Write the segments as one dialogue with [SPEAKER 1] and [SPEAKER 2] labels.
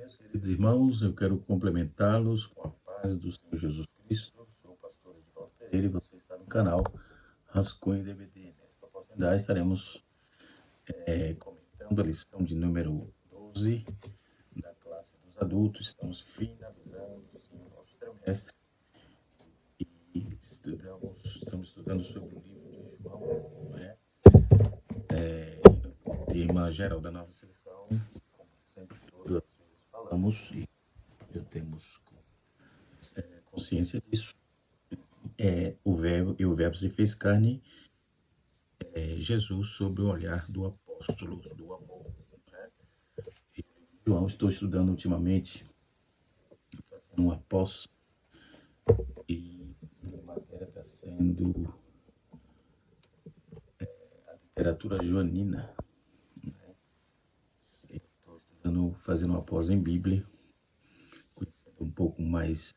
[SPEAKER 1] Meus queridos irmãos, eu quero complementá-los com a paz do Senhor Jesus Cristo. Sou o pastor Edivaldo Pereira e você está no canal Rascunho DVD. Nesta oportunidade estaremos comentando a lição de número 12 da classe dos adultos. Estamos finalizando o nosso trimestre e estamos estudando sobre o livro de João, né? O tema geral da nossa lição, como sempre todas as vezes falamos, e eu temos consciência disso, o verbo se fez carne, Jesus sob o olhar do apóstolo do amor. Né? João, estou estudando ultimamente, está sendo uma pós, e minha matéria está sendo a literatura joanina. Né? Estou estudando, fazendo uma pós em Bíblia, conhecendo um pouco mais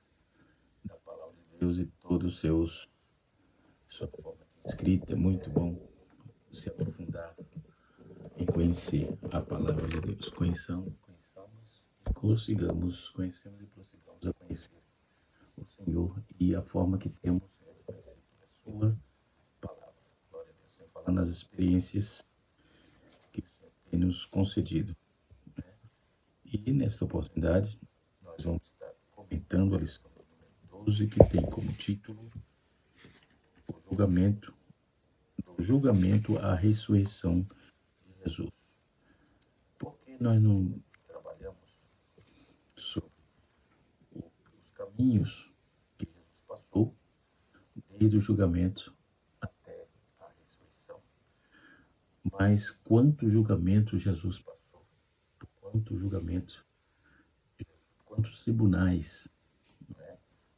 [SPEAKER 1] da palavra de Deus e todos os sua forma de escrita. É muito bom se aprofundar em conhecer a palavra de Deus. Conheçamos e conhecemos e prossigamos a conhecer o Senhor e a forma que temos de conhecer a sua palavra. Glória a Deus. Sem falar nas experiências que o Senhor tem nos concedido. Né? E nesta oportunidade, nós vamos estar comentando a lição número 12, que tem como título do julgamento à ressurreição de Jesus. Por que nós não trabalhamos sobre os caminhos que Jesus passou desde o julgamento até a ressurreição? Mas quanto julgamento Jesus passou? Quanto julgamento? Quantos tribunais? Né?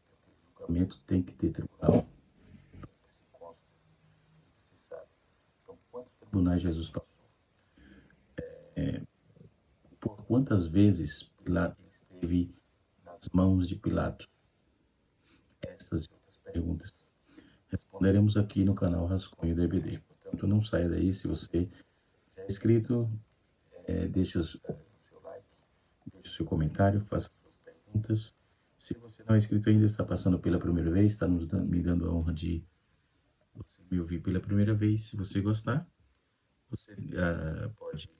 [SPEAKER 1] Porque o julgamento tem que ter tribunal. Que se consta e que se sabe. Então, quantos tribunais Jesus passou? Por quantas vezes Pilatos esteve nas mãos de Pilatos? Estas e outras perguntas responderemos aqui no canal Rascunho DVD. Portanto, não saia daí. Se você já é inscrito, deixe o seu like, deixe o seu comentário, faça suas perguntas. Se você não é inscrito ainda, está passando pela primeira vez, está me dando a honra de você me ouvir pela primeira vez. Se você gostar, você pode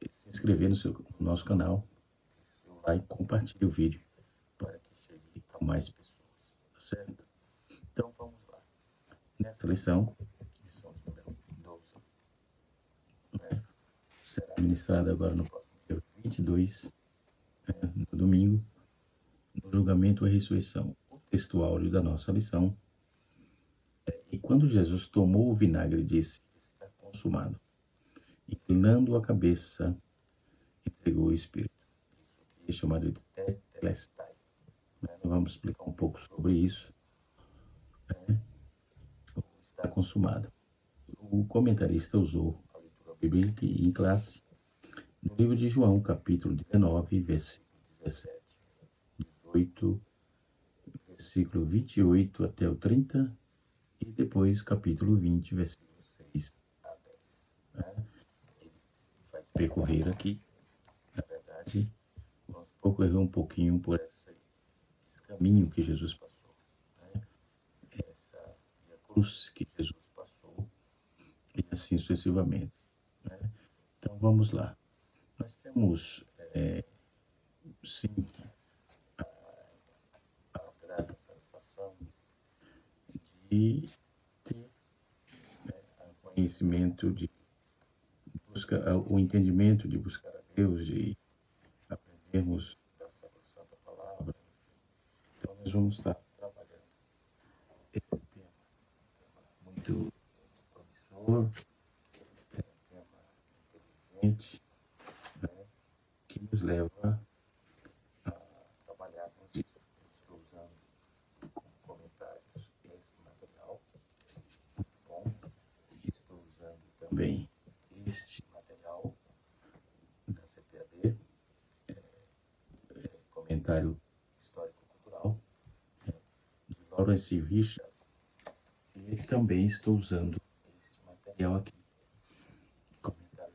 [SPEAKER 1] se inscrever no nosso canal, deixe seu like, compartilhe o vídeo para que chegue a mais pessoas, tá certo? Então vamos lá. Nessa lição de número 12, né, será ministrada agora no próximo dia 22, no domingo, no julgamento e ressurreição. O texto áureo da nossa lição e quando Jesus tomou o vinagre, disse: está consumado. Inclinando a cabeça, entregou o Espírito. Isso aqui é chamado de tetelestai. Nós vamos explicar um pouco sobre isso. Está consumado. O comentarista usou a leitura bíblica em classe no livro de João, capítulo 19, versículo 17, 18, versículo 28 até o 30, e depois capítulo 20, versículo 6 a 10. Né? Ele vai se percorrer aqui, na verdade, vamos percorrer um pouquinho por esse caminho que Jesus passou, né? Essa via cruz que Jesus passou, e assim sucessivamente. Né? Então vamos lá. Nós temos, sim, a grata satisfação de ter conhecimento, de buscar o entendimento, de buscar a Deus, de aprendermos da Santa Palavra. Então nós vamos estar trabalhando esse tema muito promissor, um tema inteligente, né, que nos leva a trabalharmos isso. Eu estou usando como comentários esse material, muito bom. Estou usando também este material da CPAD, comentário histórico-cultural, de Lawrence Richard, e também estou usando este material aqui, comentário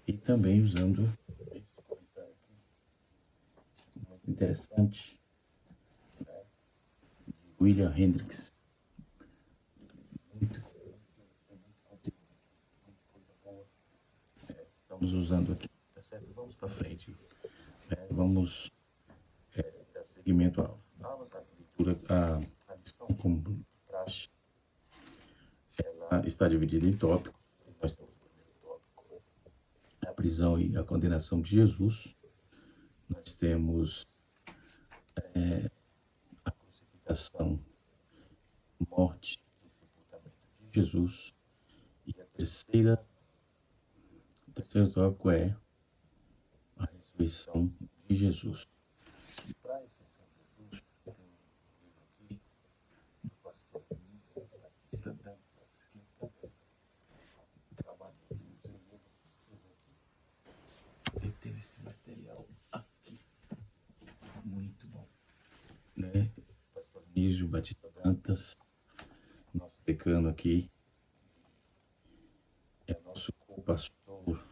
[SPEAKER 1] E também usando esse comentário aqui, muito interessante, né, de William Hendricks. Muito conteúdo, muita coisa boa. Estamos usando aqui, tá certo? Vamos para frente. Vamos dar seguimento à aula, a leitura, a lição como praxe. Ela está dividida em tópicos. Nós temos o primeiro tópico, a prisão e a condenação de Jesus. Nós temos a crucificação, morte e sepultamento de Jesus. E o terceiro tópico é a ressurreição de Jesus. E para a ressurreição de Jesus, tem um livro aqui do pastor Nível Batista Dantas, que também trabalhou nos livros aqui. Eu tenho esse material aqui, muito bom, né? Pastor Nível Batista Dantas, nosso decano aqui, é nosso co-pastor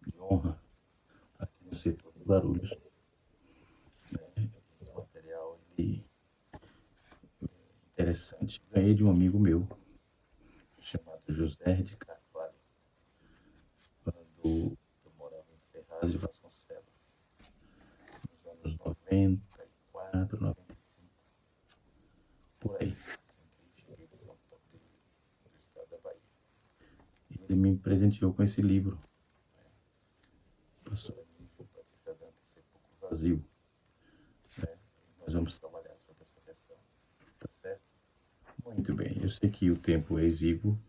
[SPEAKER 1] de honra aqui no setor de Guarulhos. Esse material é interessante. Ganhei de um amigo meu, chamado José de Carvalho, quando eu morava em Ferraz de Vasconcelos, nos anos 94, 95, por aí, assim que cheguei de São Paulo, do estado da Bahia. E ele me presenteou com esse livro, Pastor Anísio Batista Dantas, Sepulcro Vazio. Nós vamos trabalhar sobre essa questão, tá certo? Muito bem, eu sei que o tempo é exíguo,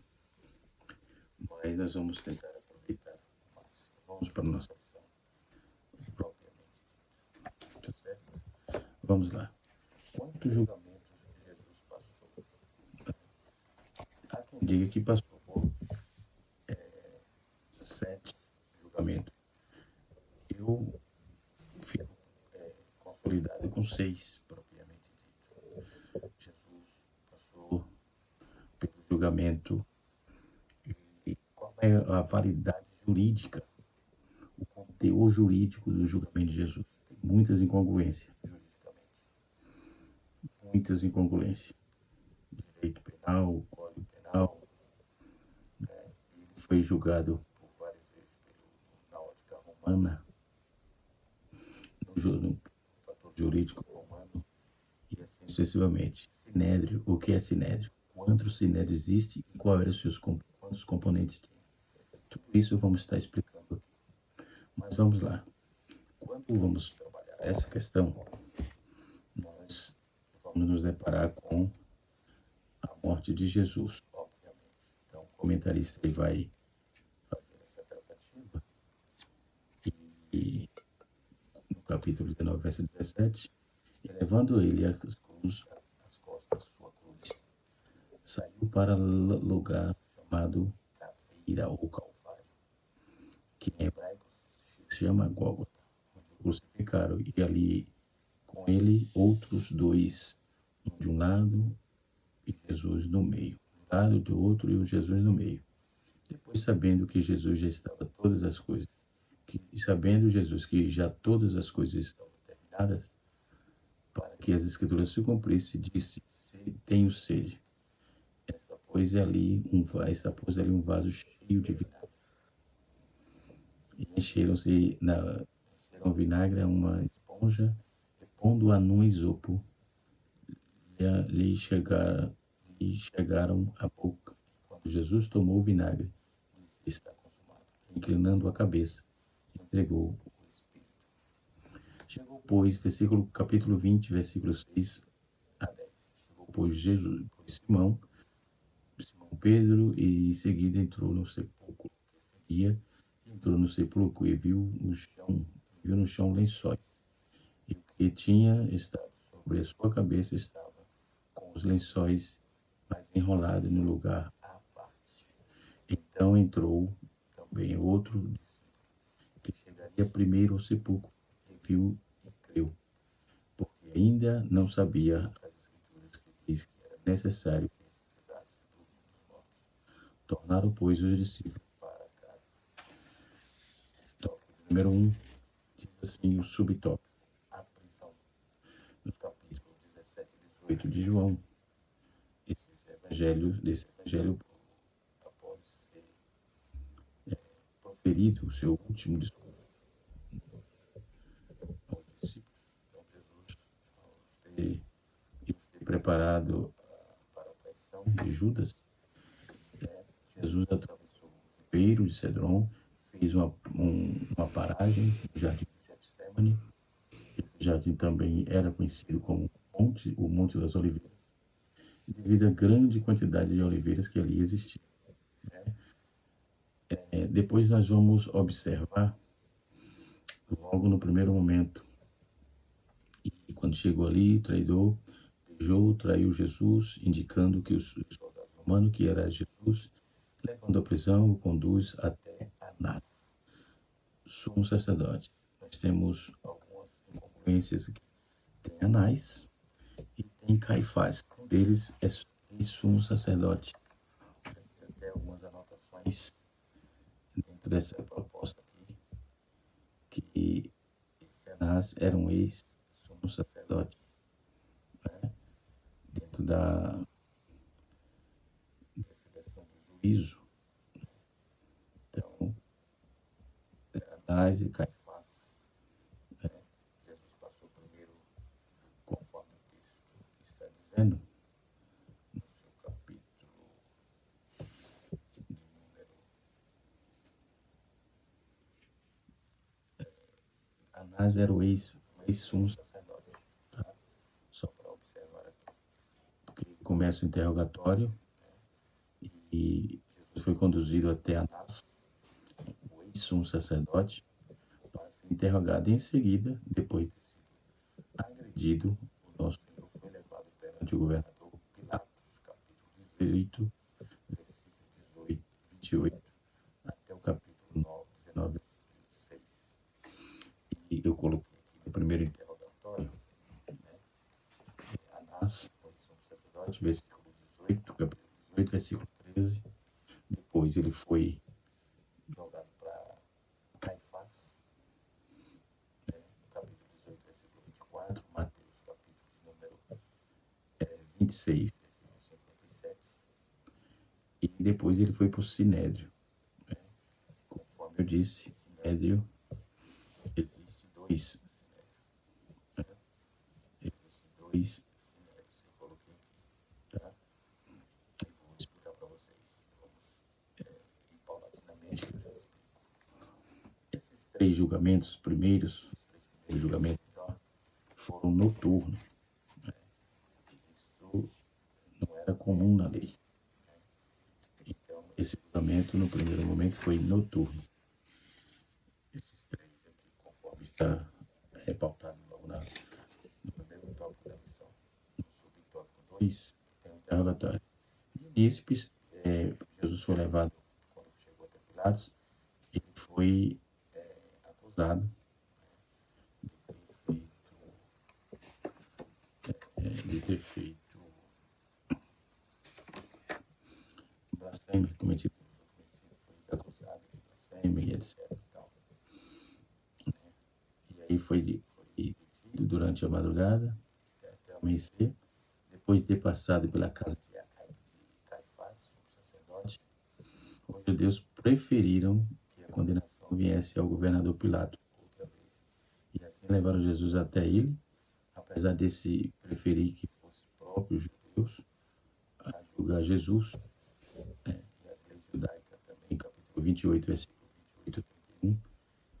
[SPEAKER 1] mas nós vamos tentar aproveitar. Mas vamos para a nossa lição, propriamente dita, tá certo? Vamos lá. Quantos julgamentos Jesus passou? Há quem diga que passou por 7 julgamentos. Eu fico consolidado com 6, propriamente dito. Jesus passou pelo julgamento. E qual é a validade jurídica, o conteúdo jurídico do julgamento de Jesus? Tem muitas incongruências juridicamente. Muitas incongruências. Direito penal, código penal. Ele foi julgado por várias vezes na ótica romana, no fator jurídico romano, e assim sucessivamente. Sinédrio, o que é sinédrio? Quantos sinédrio existe e quantos componentes tem? Tudo isso vamos estar explicando aqui. Mas vamos lá. Quando vamos trabalhar essa questão, nós vamos nos deparar com a morte de Jesus, obviamente. Então, o comentarista ele vai fazer essa tratativa e no capítulo 19, verso 17, e levando ele as costas, sua cruz, saiu para lugar chamado Caveira ou Calvário, que em hebraico se chama Gólgota, onde o crucificaram, e ali com ele outros 2, um de um lado e Jesus no meio, um lado do outro e o Jesus no meio. Depois, sabendo que Jesus já estava todas as coisas, sabendo Jesus que já todas as coisas estavam terminadas, para que as escrituras se cumprissem, disse: tenho sede. Esta pôs ali um vaso cheio de vinagre. E encheram vinagre a uma esponja, e pondo-a num isopo, lhe chegaram à boca. Quando Jesus tomou o vinagre, disse: está consumado. Inclinando a cabeça, entregou o Espírito. Chegou, pois, capítulo 20, versículos 6 a 10. Chegou, pois, Simão Pedro, e em seguida entrou no sepulcro entrou no sepulcro e viu no chão lençóis, e o que tinha estado sobre a sua cabeça estava com os lençóis, mas enrolado no lugar à parte. Então entrou também outro discípulo, que chegaria primeiro ao sepulcro, e viu e creu, porque ainda não sabia as escrituras que diz que era necessário que ressuscitasse dos mortos. Tornaram, pois, os discípulos para casa. número 1, diz assim o subtópico: a prisão. Nos capítulos 17 e 18 de João, desse evangelho, após ser proferido o seu último discurso aos discípulos. Então, Jesus, ao ter preparado para a traição de Judas, Jesus atravessou o ribeiro de Cedron, fez uma paragem no jardim de Getsemane. Esse jardim também era conhecido como o Monte das Oliveiras, devido à grande quantidade de oliveiras que ali existiam. Depois nós vamos observar, logo no primeiro momento, e quando chegou ali, o traidor beijou, traiu Jesus, indicando que os soldados romanos, que era Jesus, levando à prisão, o conduz até Anás, sumo sacerdote. Nós temos algumas incongruências aqui. Tem Anás e tem Caifás. Um deles é sumo sacerdote. Tem até algumas anotações dentro dessa proposta aqui, que esse Anás era um ex-sumo sacerdote, né? Dentro dessa questão do juízo. Então, Anás e Caifás, né? Jesus passou primeiro, conforme o texto está dizendo, no seu capítulo de número. Anás era o ex-sumo sacerdote, tá? Só para observar aqui. Porque começa o interrogatório, né? E Jesus foi conduzido até Anás, o ex-sumo sacerdote, para ser interrogado. Em seguida, depois de ter sido agredido, o nosso Senhor foi levado perante o governador Pilatos, capítulo 18, versículo 28, até o capítulo 19, versículo 26. E eu coloquei aqui no primeiro interrogatório, né? Anás, o sumo sacerdote, versículo 18, capítulo 18, versículo 13. Depois ele foi jogado para Caifás, né? No capítulo 18, versículo 24, Mateus, capítulo de número 26, versículo 57. E depois ele foi para o Sinédrio, né? Conforme eu disse, Sinédrio, existe dois Sinédrios, né? Existem dois Sinédrios, eu coloquei aqui, tá? E vou explicar para vocês. Vamos ir paulatinamente, que eu já explico. Esses três julgamentos, os primeiros julgamentos, foram noturnos, né? Isso não era comum na lei. Então, esse julgamento, no primeiro momento, foi noturno. Esses três aqui, conforme está pautado logo no primeiro tópico da lição, no subtópico 2, tem um interrogatório. E nisso, Jesus foi levado, quando chegou até Pilatos, ele foi acusado de ter feito blasfêmia, cometido, foi acusado de blasfêmia e etc. E tal, né? E aí foi detido durante a madrugada, até amanhecer, depois de ter passado pela casa de Caifás, o sacerdote. Os judeus preferiram que a condenação viesse ao governador Pilatos outra vez, e assim levaram Jesus até ele, apesar desse preferir que fosse próprios judeus a julgar Jesus, né? E as leis judaicas também, capítulo 28, versículo 28 a 31.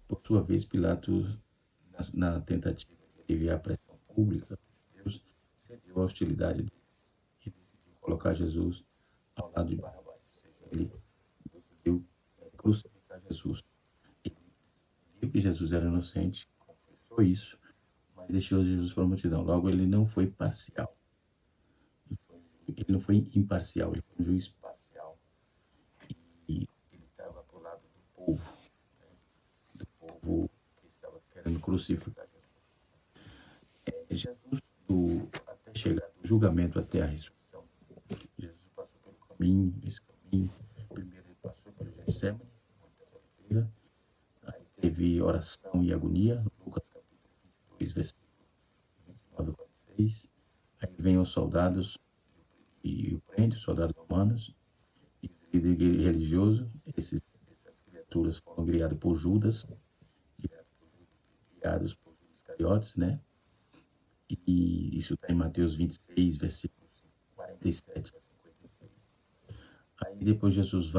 [SPEAKER 1] Por sua vez, Pilatos, na tentativa de aliviar a pressão pública dos judeus, cedeu à hostilidade deles e decidiu colocar Jesus ao lado de Barrabás. Ou seja, ele decidiu crucificar Jesus. Ele viu que Jesus era inocente, confessou isso, mas deixou Jesus para a multidão. Logo, ele não foi parcial. Ele não foi imparcial, ele foi um juiz parcial. E ele estava para o lado do povo, né? Do povo que estava querendo crucificar Jesus. Jesus, até chegar do julgamento até a ressurreição, Jesus passou pelo caminho, esse caminho. Primeiro ele passou pelo Getsemane, Monte das Oliveiras. Aí teve teve oração e agonia, Lucas capítulo 22, versículo 29 a 46. Aí vem os soldados e o prende, os soldados romanos, e o líder religioso. Essas criaturas foram criadas por Judas, criados por Judas Iscariotes, né? E isso está em Mateus 26, versículos 47 a 56. Aí depois Jesus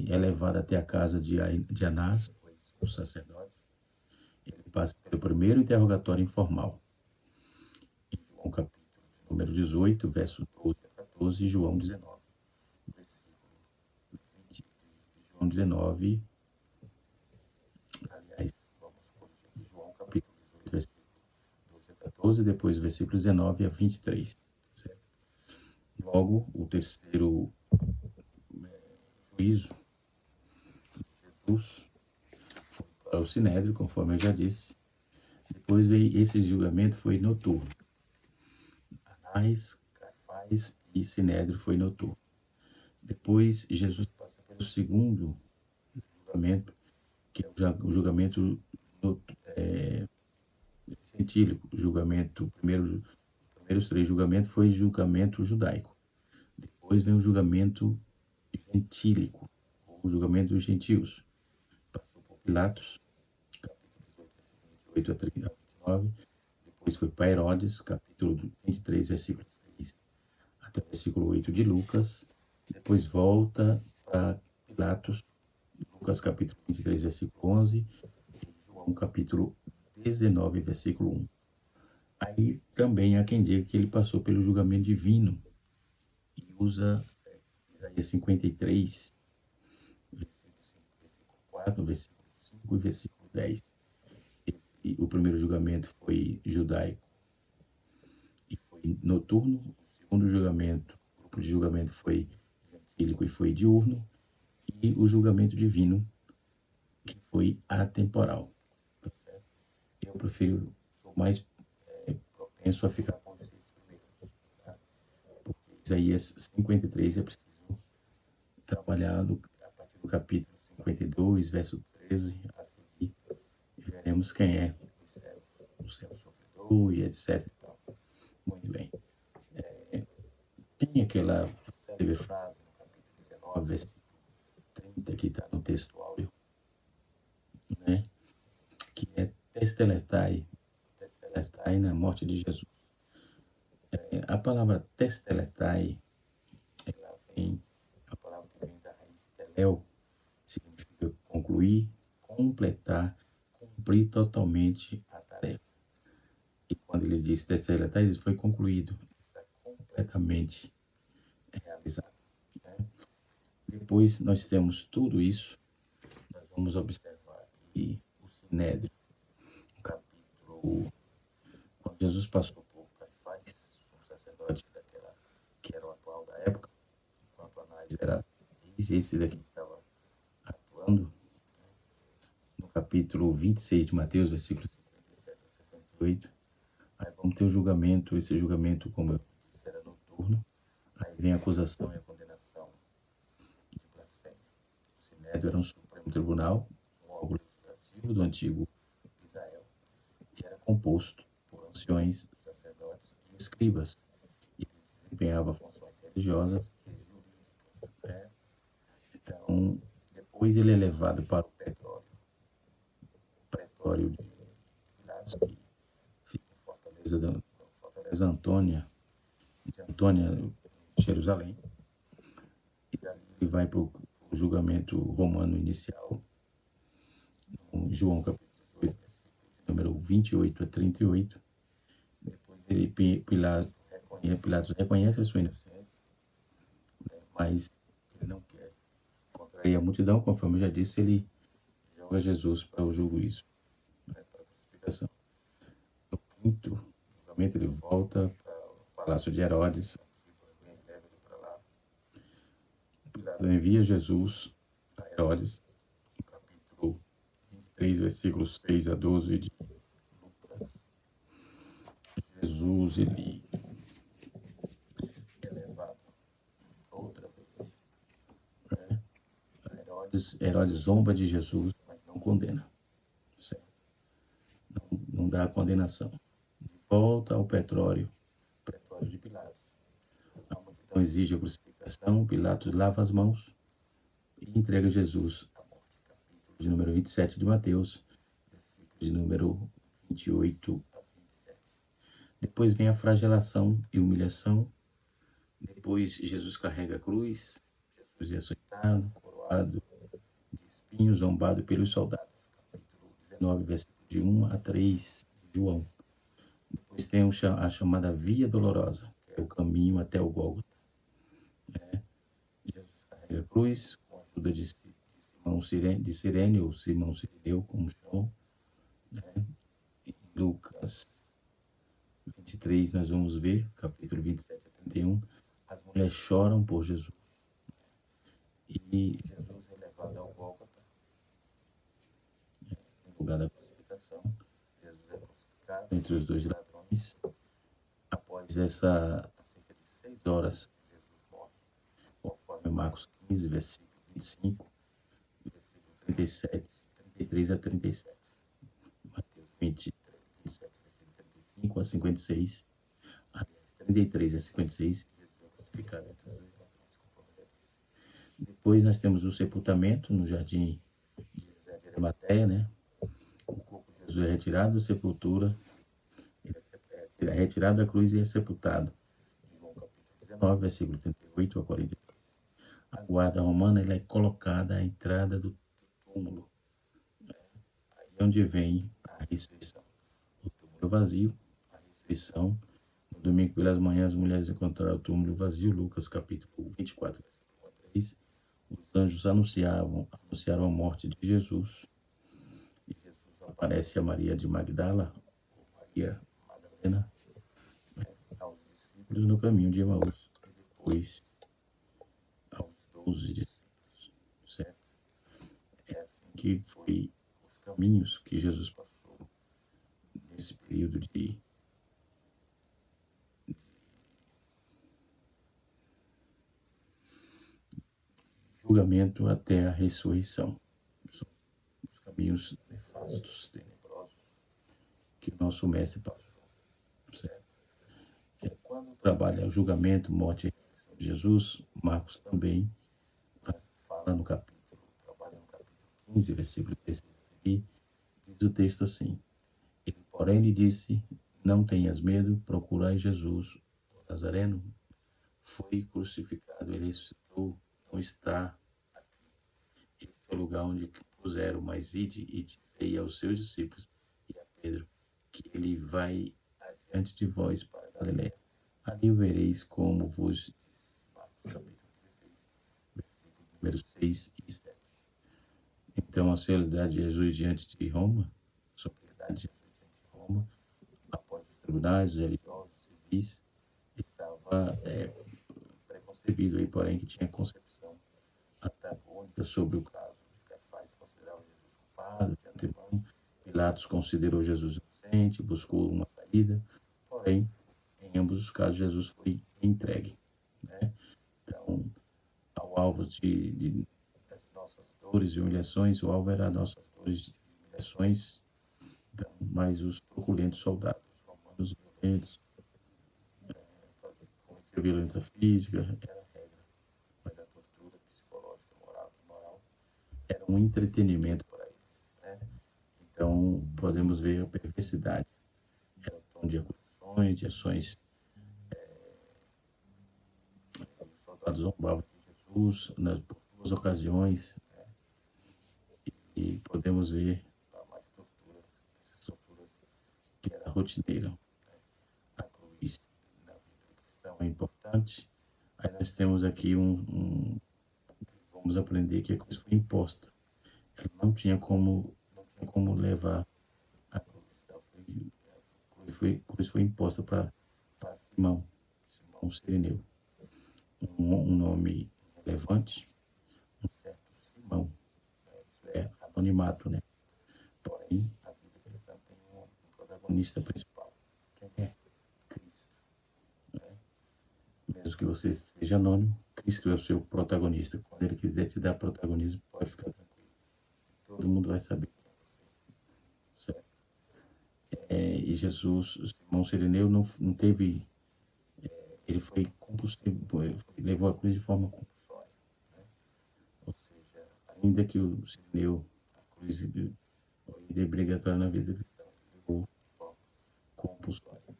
[SPEAKER 1] é levado até a casa de Anás, o sacerdote. Ele passa pelo primeiro interrogatório informal. Em João capítulo número 18, verso 12 a 14, e João 19, versículo 20. João 19, aliás, vamos corrigir aqui, João capítulo 18, versículo 12 a 14, depois versículo 19 a 23. Certo? Logo, o terceiro juízo de Jesus foi para o Sinédrio, conforme eu já disse. Depois veio, esse julgamento foi noturno. Anás, Caifás e Sinédrio foi noturno. Depois Jesus passa pelo segundo julgamento, que é o julgamento gentílico. Primeiros 3 julgamentos foi julgamento judaico. Depois vem o julgamento gentílico, o julgamento dos gentios. Passou por Pilatos, capítulo 18, versículo 28 a 39. Depois foi para Herodes, capítulo 23, versículo 6 até o versículo 8 de Lucas. Depois volta para Pilatos, Lucas capítulo 23, versículo 11, e João capítulo 19, versículo 1. Aí também há quem diga que ele passou pelo julgamento divino e usa Isaías 53, versículo 4, versículo 5 e versículo 10. O primeiro julgamento foi judaico e foi noturno. O segundo julgamento, o grupo de julgamento foi gentílico e foi diurno. E o julgamento divino, que foi atemporal. Tá certo? Eu prefiro, sou mais propenso a ficar com esses primeiros. Tá? Porque Isaías 53 é preciso trabalhar a partir do capítulo 52, verso 13 a seguir. E veremos quem é o céu sofredor e etc. Muito bem. Tem aquela célebre frase no capítulo 19, versículo 30, que está no texto áureo, né? Que é testelestai na morte de Jesus. A palavra testelestai, a palavra que vem da raiz telel, significa concluir, completar, cumprir totalmente a tarefa. E quando ele diz testelestai, ele foi concluído, está completamente realizado. Né? Depois nós temos tudo isso, nós vamos observar aqui o Sinédrio, no capítulo, quando Jesus passou por Caifás, um sacerdote daquela, que era o atual da época, enquanto Anás era esse daqui estava atuando, no capítulo 26 de Mateus, versículos 57 a 68, aí vamos ter o julgamento, esse julgamento, como eu disse, era noturno, aí vem a acusação e a condenação de blasfêmia. O Sinédrio era um Supremo Tribunal, um órgão legislativo do antigo Israel, e era composto por anciões, sacerdotes e escribas, e eles desempenhavam funções religiosas e jurídicas. Né? Então, depois ele é levado para o pretório de Pilatos, que fica em Fortaleza Antônia, Jerusalém, e dali ele vai para o julgamento romano inicial, no João capítulo 18, versículo número 28 a 38. Depois Pilatos reconhece a sua inocência, né, mas ele não quer contrair a multidão, conforme eu já disse, ele joga Jesus para o juízo, né, para a crucificação. No quinto julgamento ele volta para o palácio de Herodes, leva ele para lá. Pilatos envia Jesus a Herodes, no capítulo 23, versículos 6 a 12 de Lucas. Jesus, ele é levado outra vez. Né? Herodes zomba de Jesus, mas não condena. Certo? não dá a condenação. De volta ao pretório de Pilatos. A multidão exige a crucificação, Pilatos lava as mãos e entrega Jesus à morte. Capítulo de número 27 de Mateus, versículo de número 28 a 27. Depois vem a flagelação e humilhação. Depois Jesus carrega a cruz, Jesus é açoitado, coroado de espinhos, zombado pelos soldados. Capítulo 19, versículo de 1 a 3 de João. Depois tem a chamada Via Dolorosa, que é o caminho até o Gólgota. Jesus carrega a cruz com a ajuda de Simão de Cirene, ou Simão Cireneu, como chamam. Em Lucas 23, nós vamos ver, capítulo 27 a 31, as mulheres choram por Jesus. E Jesus é levado ao Gólgota, no lugar da crucificação. Jesus é crucificado entre os dois ladrões. Após cerca de 6 horas, Jesus morre, conforme Marcos 15, versículo 25, versículo 37, 33 a 37. Mateus 23, 27, versículo 35 a 56. Aliás, 33 a 56, Jesus é crucificado entre os dois ladrões, conforme já disse. Depois nós temos o sepultamento no jardim de José de Arimateia, né? O corpo de Jesus é retirado da sepultura, ele é retirado da cruz e é sepultado. João capítulo 19, versículo 38 a 42. A guarda romana ela é colocada à entrada do túmulo. Aí é onde vem a ressurreição. O túmulo vazio, a ressurreição. No domingo pelas manhãs, as mulheres encontraram o túmulo vazio. Lucas capítulo 24, versículo 1 a 3. Os anjos anunciaram a morte de Jesus. E Jesus aparece a Maria de Magdala, ou Maria Madalena, aos discípulos no caminho de Emaús. E depois aos 12 discípulos, certo? É assim que foi os caminhos que Jesus passou nesse período de julgamento até a ressurreição. São os caminhos nefastos, tenebrosos que o nosso mestre passou, certo? Quando trabalha o julgamento, morte e ressurreição de Jesus, Marcos também fala no capítulo 15, versículo 3 e diz o texto assim: ele, porém, lhe disse: não tenhas medo, procurai Jesus, o Nazareno. Foi crucificado, ele ressuscitou, não está aqui. Este é o lugar onde puseram, mas ide e dizei aos seus discípulos e a Pedro que ele vai adiante de vós para a Galiléia. Ali o vereis como vos disse. Marcos capítulo 16, versículo número 6 e 7. Então, a solenidade de Jesus diante de Roma, a solenidade de Jesus diante de Roma, após os tribunais, os religiosos, os civis, estava preconcebido aí, porém, que tinha concepção antagônica sobre o caso de Caifás, considerava Jesus culpado de antemão. Pilatos considerou Jesus inocente, buscou uma saída, porém, em ambos os casos, Jesus foi entregue, né? Então, ao alvo das nossas dores e humilhações, o alvo era nossas dores e humilhações, então, mas os truculentos soldados romanos violentos, cometer violência física, era a regra, mas a tortura psicológica, moral, era um entretenimento para eles, né? Então, podemos ver a perversidade. Era o tom de acusações, de ações. Os soldados zombavam de Jesus por 2 ocasiões, né? E podemos ver mais torturas, essas torturas que era rotineira. A cruz na vida cristã é importante. Aí nós temos aqui vamos aprender que a cruz foi imposta. Ela não tinha como levar a cruz. A cruz foi imposta para Simão Cireneu. Um nome relevante, um certo Simão. Isso é anonimato, né? Porém, a vida cristã tem um protagonista principal. Quem é? Cristo. Né? Mesmo que você seja anônimo, Cristo é o seu protagonista. Quando ele quiser te dar protagonismo, pode ficar tranquilo. Todo mundo vai saber quem é você. Certo? E Jesus, o irmão Sirineu, não teve, ele foi compulsivo, levou a cruz de forma compulsória, né? Ou seja, ainda que o Sirineu, a cruz de obrigatória na vida cristã, levou de forma compulsória.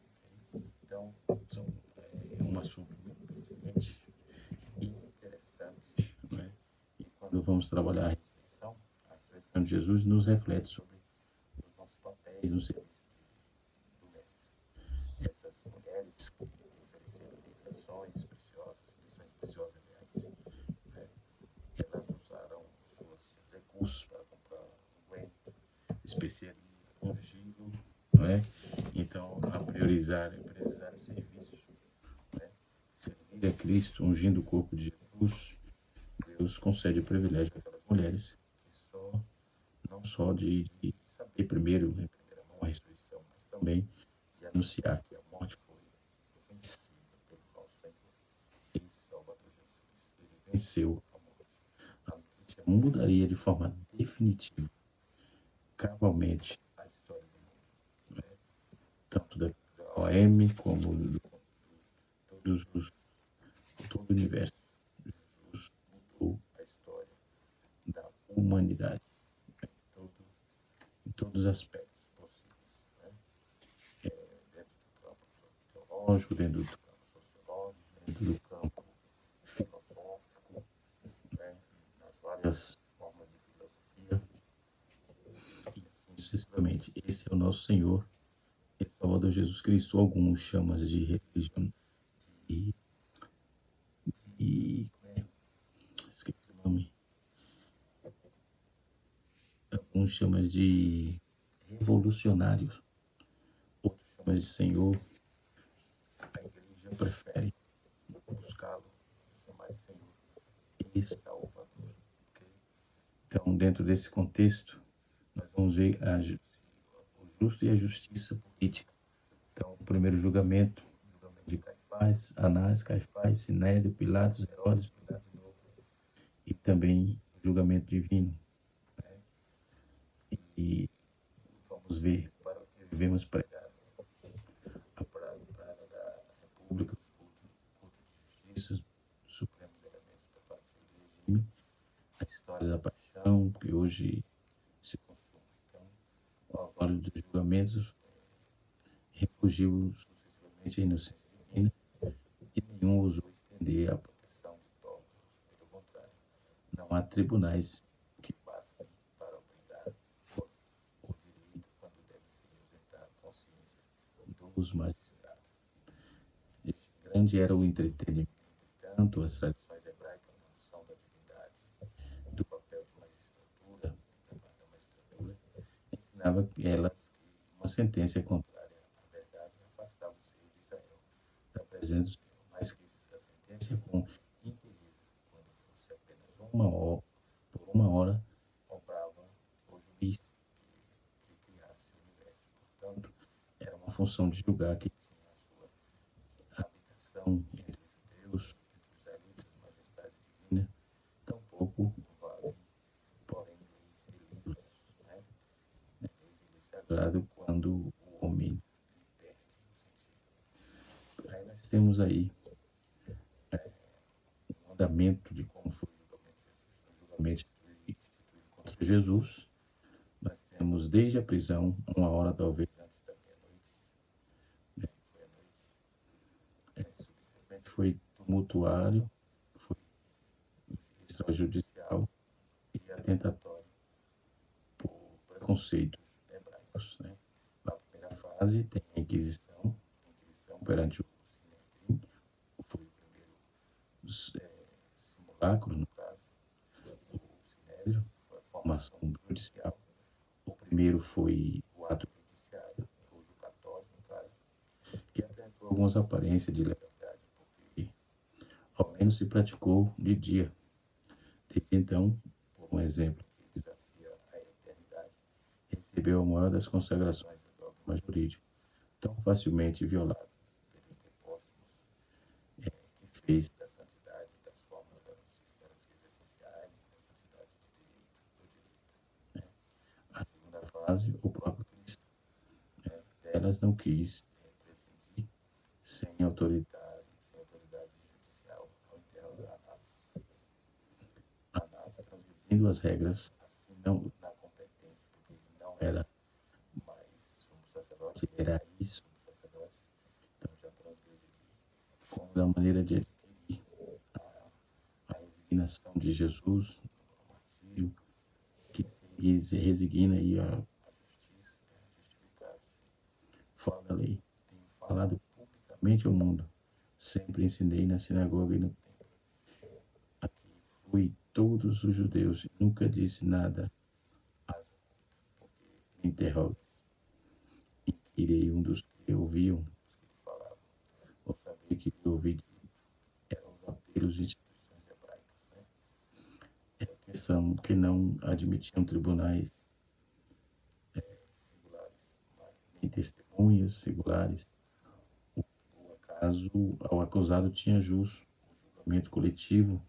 [SPEAKER 1] Então, é um assunto muito pertinente e interessante, né? E quando vamos trabalhar a ressurreição de Jesus nos reflete sobre os nossos papéis no serviço do Mestre. Essas mulheres que ofereceram lições preciosas, aliás, né? Elas usaram seus recursos para comprar unguento, especiaria, ungir-o, né? Então, a priorizar o serviço, né? Servir a Cristo, ungindo o corpo de Jesus. Deus concede o privilégio para aquelas mulheres que não só de saber primeiro, em primeira mão, a ressurreição, mas também de anunciar que a morte foi vencida pelo nosso Senhor e Salvador Jesus. Ele venceu a morte. A notícia mudaria de forma definitiva, cabalmente, a história do mundo, né? Tanto da OM como todos os, todo o universo. Jesus mudou a história da humanidade em todos os aspectos possíveis, né? Dentro do campo teológico, dentro do campo sociológico, dentro do campo filosófico, né? Nas várias formas de filosofia, e assim sucessivamente. Esse é o nosso Senhor e Salvador Jesus Cristo. Alguns chamam de religião, de, esqueci o nome. Alguns chamam de revolucionários, outros chamam de Senhor. A igreja prefere buscá-lo, chamar de Senhor e Salvador. Okay? Então, dentro desse contexto, nós vamos ver o justo e a justiça política. Então, o primeiro julgamento de Caifás, Anás, Caifás, Sinédrio, Pilatos, Herodes, Pilatos de novo, e também o julgamento divino, né? E vamos ver para o que devemos pregar. A praga da República, os cultos de justiça, os supremos elementos da parte do regime, a história da paixão, que hoje se consome. Então, o orvalho dos julgamentos refugiu sucessivamente a inocência divina e nenhum ousou estender a proteção de todos. Pelo contrário, não há tribunais que bastem para obrigar o direito quando deve se ausentar a consciência dos magistrados. Grande era o entretenimento, entretanto, as tradições hebraicas não são da divindade, do papel de magistratura, da magistratura, ensinava elas que uma sentença contrária à verdade afastava o ser de Israel da presença do Senhor, mas que a sentença com impureza, quando fosse apenas por uma hora, obrava o juiz que criasse o universo. Portanto, era uma função de julgar que tinha a sua habitação entre os judeus, entre os israelitas, majestade divina, tampouco vale, porém, leis e livros, né? Leis e livros sagrados quando o homem perde o sentido. Aí nós temos aí um andamento de como foi o julgamento instituído contra Jesus. Nós temos desde a prisão, uma hora talvez antes da meia-noite, né? Foi a noite. Subsequentemente foi tumultuário, foi extrajudicial e atentatório por preconceitos hebraicos, né? Na primeira fase tem a Inquisição perante o Sinédrio, foi o primeiro simulacro, no caso, o Sinédrio, foi a formação judicial. O primeiro foi o ato judiciário, o jucatório, no caso, que apresentou algumas aparências de legalidade, porque ao menos se praticou de dia. Desde então, por um exemplo que desafia a eternidade, recebeu a maior das consagrações do dogma jurídico, tão facilmente violado pelos depósitos, que fez da santidade, das formas garantias essenciais, da santidade do direito. Né? A segunda fase, o próprio Cristo, né? mas não quis prescindir sem autoridade judicial ao enterro da Anás. Anás transgredindo as regras, assim não na competência, porque ele não era mais sumo sacerdote, ele era sumo sacerdote, então já transgrediu, como da maneira de adquirir a resignação de Jesus, o martírio, que se resigna e a justiça, justificar-se fora da lei. Tenho falado publicamente ao mundo, sempre ensinei na sinagoga e no templo. Aqui fui todos os judeus e nunca disse nada às porque me interrogas. Inquirei um dos que ouviam, dos que falavam, ou sabia que lhe ouvi eram os apelos de instituições hebraicas, né? Que não admitiam tribunais singulares, nem testemunhas singulares. Ao acusado tinha jus, um julgamento coletivo,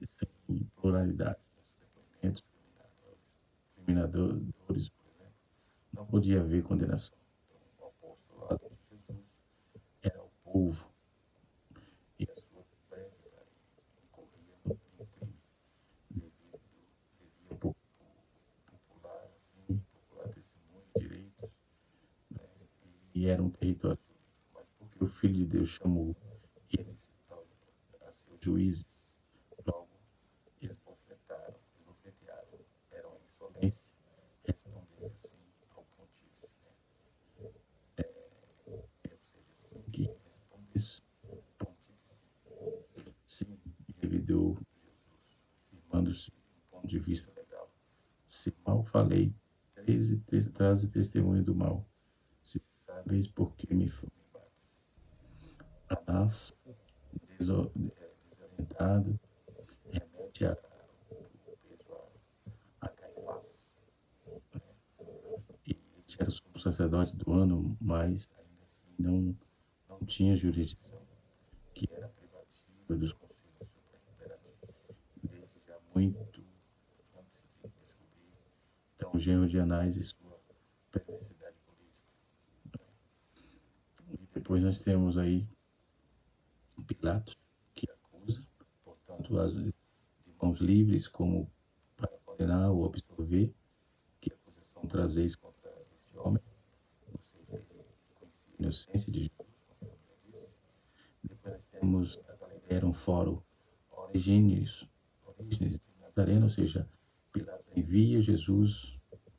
[SPEAKER 1] sem pluralidade nos depoimentos criminadores, por exemplo, não podia haver condenação. Então, o apostolado de Jesus era o povo e a sua prédica incorria em crime devido ao popular testemunho, direitos, né? E era um território jurídico, mas porque o Filho de Deus chamou eles a ser juízes, logo eles bofetearam, eram a insolência, respondendo assim ao pontífice, né? Ou seja, assim que respondesse ao pontífice, sim, revidou Jesus, firmando-se do ponto de vista legal. Se mal falei, traze testemunho do mal. Se sabes por que me bates. Anás, desorientado, remete o peso a Caifás. E este era o sumo sacerdote do ano, mas ainda assim não tinha jurisdição, que era privativa dos concílios supraimperativos, desde já muito antes de descobrir tão genro de Anás e sua perversidade política. E depois nós temos aí Pilatos, que acusa, portanto, de mãos livres, como para condenar ou absolver, que acusação trazeis contra esse homem, ou seja, ele reconhecia a inocência de Jesus, conforme já disse. Depois nós temos, era um fórum Orígenes de Nazareno, ou seja, Pilatos envia Jesus,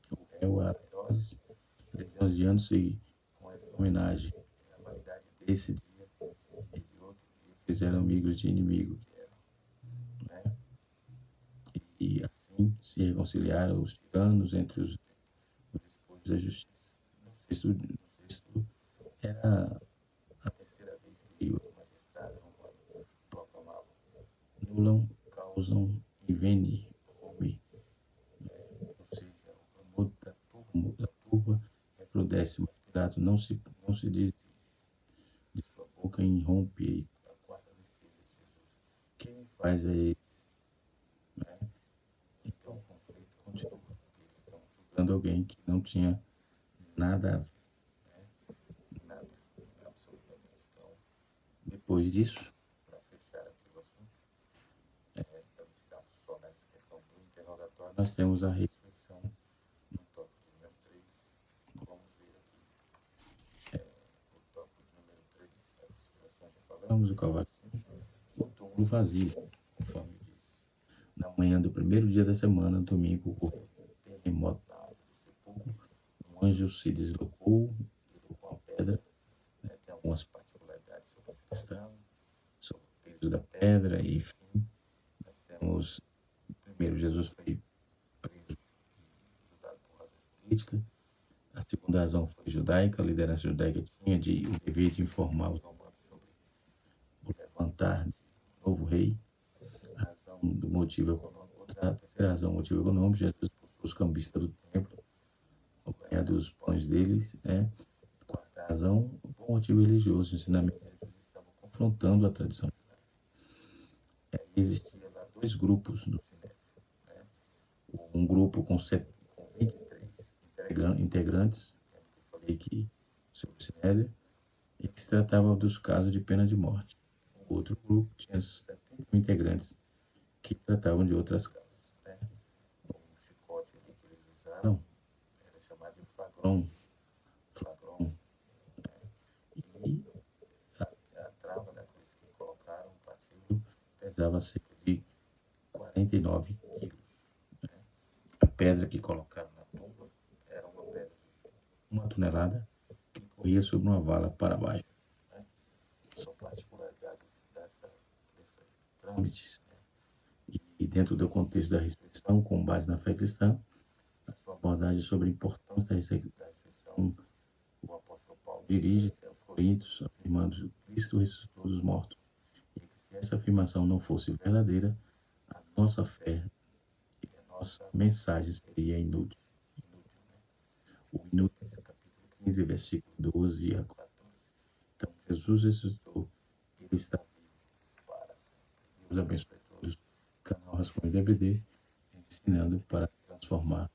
[SPEAKER 1] o réu, a Herodes, 3 anos de anos, e com essa homenagem, a validade desse dia e de outro dia, fizeram amigos de inimigo que eram, né? E assim se reconciliaram os tiranos entre os depois da justiça. No sexto era a terceira vez que os magistrados romanos proclamavam: nulam, causam e veni, homem. Ou seja, o clamor da turba recrudesce, mas Pilato não se diz de sua boca e irrompe a quarta defesa de Jesus. Quem faz é eles, né? Então o conflito continua, porque eles estão julgando alguém que não tinha nada a ver, né? Nada, absolutamente. Então, depois disso, para fechar aqui o assunto, para não ficar só nessa questão do interrogatório, nós temos a ressurreição no tópico de número 3. Vamos ver aqui o tópico de número 3, a ressurreição já falamos, o Calvário, o túmulo vazio, conforme disse. Na manhã do primeiro dia da semana, domingo, ocorreu um terremoto na área do sepulcro. Um anjo se deslocou com a pedra, né? Tem algumas particularidades sobre essa questão, sobre o peso da pedra, e enfim. Nós temos, primeiro, Jesus foi preso e julgado por razões políticas. A segunda razão foi judaica, a liderança judaica tinha o dever de informar os romanos sobre o levantar de um novo rei. A razão do motivo econômico, a terceira razão, motivo econômico, Jesus expulsou os cambistas do templo, o ganhar dos pães deles, né? Quarta razão, por motivo religioso, o ensinamento de Jesus estava confrontando a tradição judaica. Existia lá 2 grupos no Sinédrio, né? Um grupo com 23 integrantes, que eu falei que sobre o Sinédrio, e que se tratava dos casos de pena de morte. O outro grupo tinha 71 integrantes que tratavam de outras causas, né? O chicote ali que eles usaram era chamado de flagron, e a trava da cruz que colocaram, o patilho, pesava cerca de 49 quilos. A pedra que colocaram na tumba era uma pedra de 1 tonelada que corria sobre uma vala para baixo, né? São particularidades dessa trâmites, né? E dentro do contexto da ressurreição, com base na fé cristã, a sua abordagem sobre a importância da ressurreição, o apóstolo Paulo dirige-se aos Coríntios, afirmando que Cristo ressuscitou dos mortos, e que se essa afirmação não fosse verdadeira, a nossa fé e a nossa mensagem seria inútil. Né? O Inúteis, capítulo 15, versículo 12 a 14. Então, Jesus ressuscitou, ele está vivo para sempre. Deus abençoe a todos. Canal Rascunho DBD, ensinando para transformar